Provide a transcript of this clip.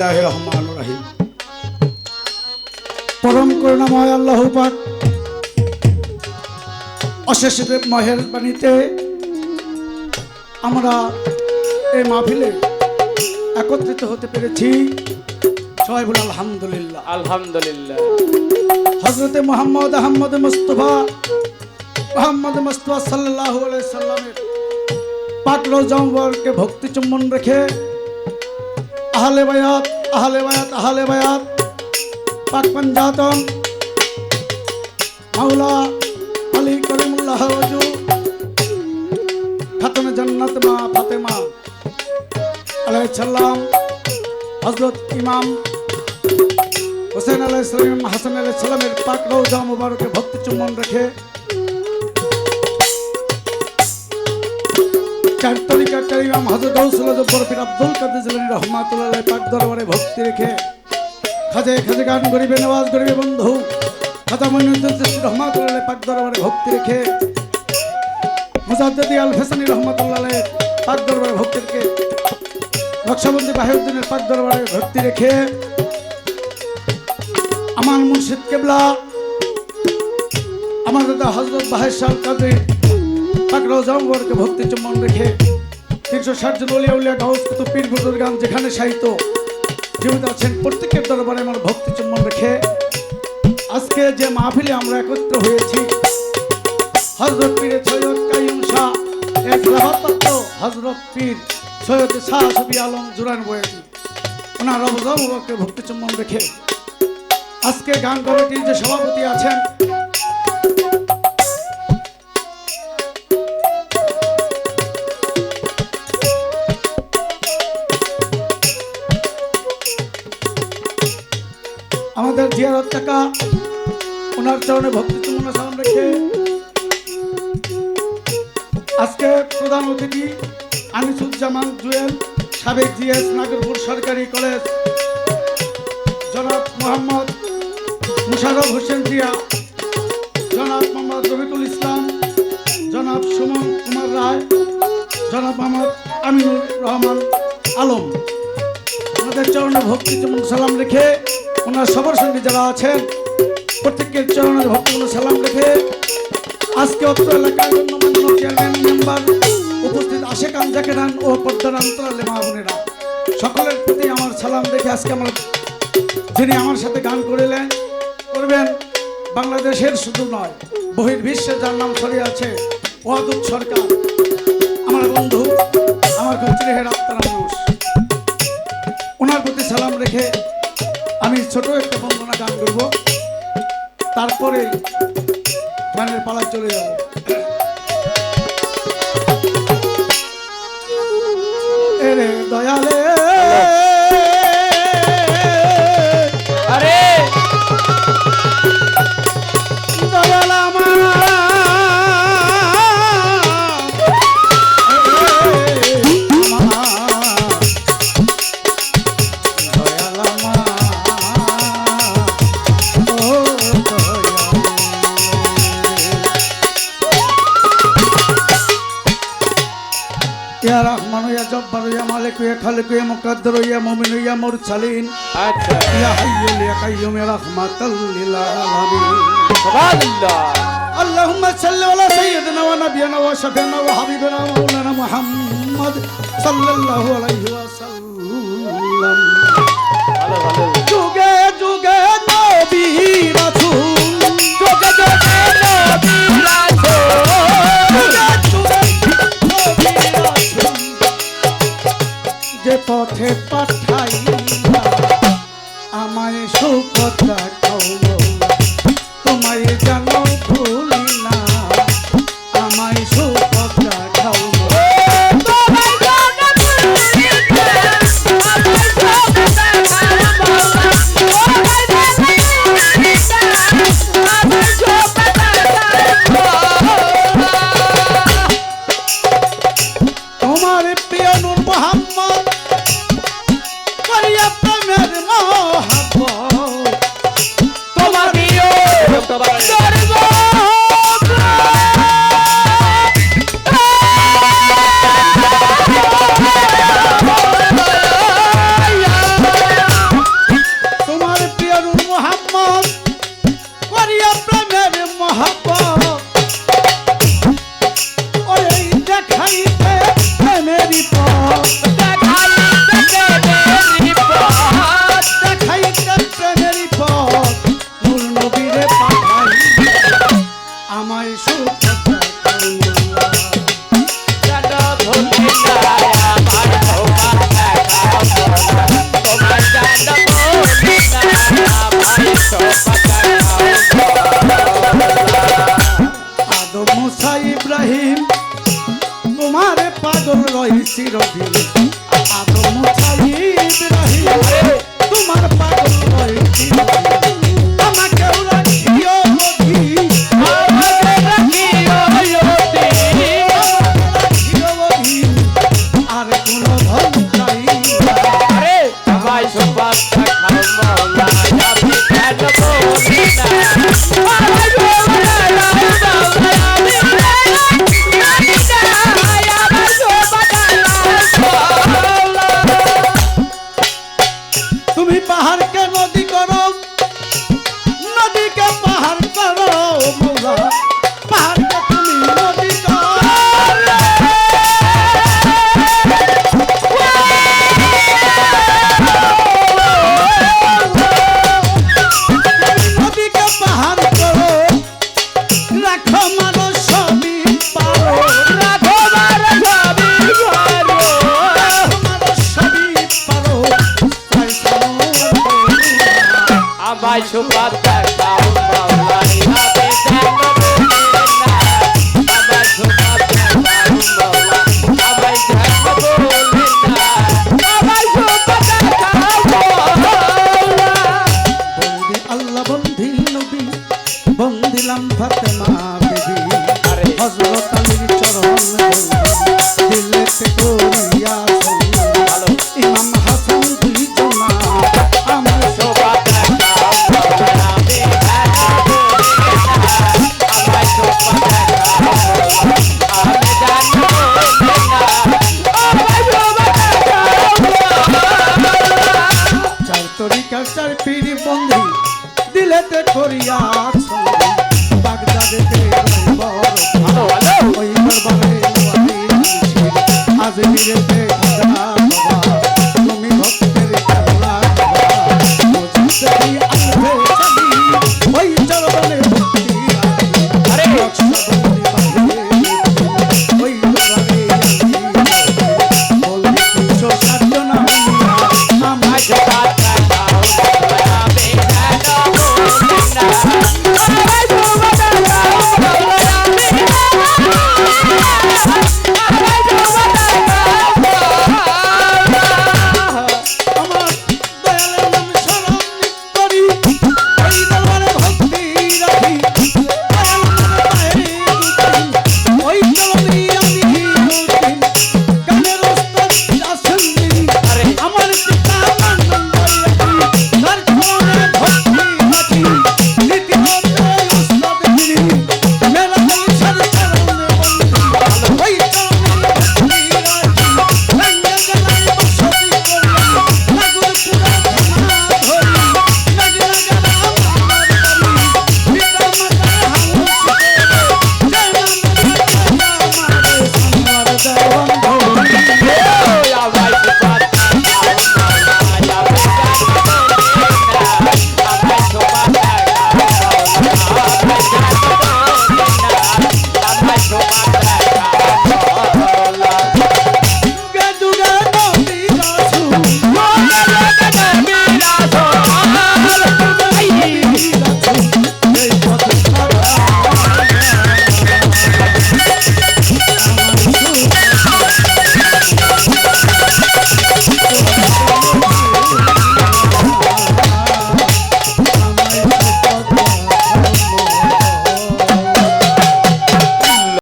রহিম। পরম করুণাময় আল্লাহ পাক অশেষ মেহেরবানিতে আমরা এই মাহফিলে একত্রিত হতে পেরেছি। সবাই বলে আলহামদুলিল্লাহ। আলহামদুলিল্লাহ। হযরতে মুহাম্মদ মুস্তাফা সাল্লাল্লাহু আলাইহি সাল্লামের পাক রওজা মুবারকে ভক্তি চুম্বন রেখে আহলে বায়াত পাক পঞ্জাতন মাওলা আলী করিমুল্লাহ ওয়াজু খাতুনে জান্নাত মা ফাতেমা আলাইহিস সালাম, হযরত ইমাম হোসেন আলাইহিস সালাম, হাসান আলাইহিস সালামের পাক রওজা মুবারকে ভক্তি চুম্বন রেখে চার তরিকার ইমাম হযরত গাউসুল আজম বরফির আব্দুল কাদের জিলানী রাহমাতুল্লাহ আলাইহি পাক দরবারে ভক্তি রেখে খাজে গান গরিবে নওয়াজ গরিবে বন্ধু খাজা মঈনুদ্দিন চিশতি রাহমাতুল্লাহ আলাইহি পাক দরবারে ভক্তি রেখে মুজাদ্দিদি আল হাসানী রাহমাতুল্লাহ আলাইহি পাক দরবারে ভক্তি রেখে নকশবন্দি বাহিউদ্দিনের পাক দরবারে ভক্তি রেখে আমার মুর্শিদ কিবলা আমার দাদা হযরত বাহেশাল কাদের পাক রওজা মুবারকে ভক্তি চুম্বন রেখে 360 জন ওলিয়া উলিয়া গাউস কুতুব পীর বুজুর্গান যেখানে সাহিত্য জীবিত আছেন প্রত্যেকের দরবারে আমার ভক্তি চুম্বন রেখে আজকে যে মাহফিলে আমরা একত্র হয়েছি হযরত পীর সৈয়দ কাইয়ুম শাহ এক রাহত হযরত পীর সৈয়দ শাহ সুফি আলম জুরান বয়াতি ওনার রওজা মুবারকে ভক্তি চুম্বন রেখে আজকে গান কমিটির যে সভাপতি আছেন আমাদের জিয়ারত টাকা ওনার চরণে ভক্তি চুম্বন সালাম রেখে আজকে প্রধান অতিথি আনিসুজ্জামান জুয়েল সাবেক জিএস নাগরপুর সরকারি কলেজ জনাব মোহাম্মদ মুশারফ হোসেন জিয়া, জনাব মোহাম্মদ রফিকুল ইসলাম, জনাব সুমন কুমার রায়, জনাব মোহাম্মদ আমিনুর রহমান আলম আমাদের চরণে ভক্তি চুম্বন সালাম রেখে ওনার সবার সঙ্গে যারা আছেন প্রত্যেকের চরণের ভক্তি সালাম রেখে আজকে অত্র এলাকার গণ্যমান্য চেয়ারম্যান মেম্বার উপস্থিত আশেকান জাকেরান ও পর্দার অন্তরালে মা বোনেরা সকলের প্রতি আমার সালাম রেখে আজকে আমার যিনি আমার সাথে গান করবেন বাংলাদেশের শুধু নয় বহির্বিশ্বে যার নাম ছড়িয়ে আছে ওয়াদুদ সরকার আমার বন্ধু আমার খুব চিরহের আত্মার মানুষ ওনার প্রতি সালাম রেখে আমি ছোট একটা বন্দনা গান করব, তারপরে গানের পালায় চলে যাব। এরে দয়ালে আরে দয়াল আমার ইয়া রহমান ইয়া জব্বার ইয়া মালিক ইয়া খালিক ইয়া মুকদ্দর ইয়া মুমিন ইয়া মুরসালিন আচ্ছা ইয়া হাইয়্যু ইয়া কাইয়্যুম ইয়া রাহমাতাল লিল আলামিন সুবহানাল্লাহ। আল্লাহুম্মা সাল্লি আলা সাইয়্যিদিনা ওয়া নাবিয়িনা ওয়া শাফিনা ওয়া হাবিবিনা মাওলানা মুহাম্মদ সাল্লাল্লাহু আলাইহি ওয়াসাল্লাম। ভালো ভালো। যুগে যুগে নবী রাসূল যুগে যুগে নবী রাসূল যে পথে পাঠাইলা আমায় সুপথ দেখাও তোমায় যেন ভুলি না আমায় সুপথ দেখাও তোমার প্রিয় নূর মোহাম্মদ করিয়া প্রেমের মহব্বত তোমার প্রিয় দেখাও মাওলা আমি কেন বলি না আমায় শোভা দাও মাওলা আমি তুমি পাহাড়কে নদী করো, নদীকে পাহাড় করো মৌলা, পাহাড়কে তুমি নদী করো। নদীকে পাহাড় করো, রাখো মানুষ সবই পারো, রাখো মার সবই পারো মানুষ সবই পারো, তাই সামো আমায় শোভা দেখাও মাওলা আমি কেন বলি না আমায় শোভা দেখাও মাওলা আমায় কেন বলি না আমায় শোভা দেখাও মাওলা বন্দি আল্লাহ বন্দি নবী বন্দিলাম ফাতেমা দেবী আরে। হযরত আলীর চরণ দিলেতে করিয়া ভালো। ইমাম হাসান দুই জনা আমার শোভা দেখাও মাওলা আমি কেন বলি না আমায় শোভা দেখাও মাওলা আমি কেন বলি না আমায় শোভা দেখাও মাওলা চার তরিকার চার পীর বন্দি দিলেতে করিয়া বাগদাদেতে বড় ভালো ভালো ওই দরবারে আজমিরেতে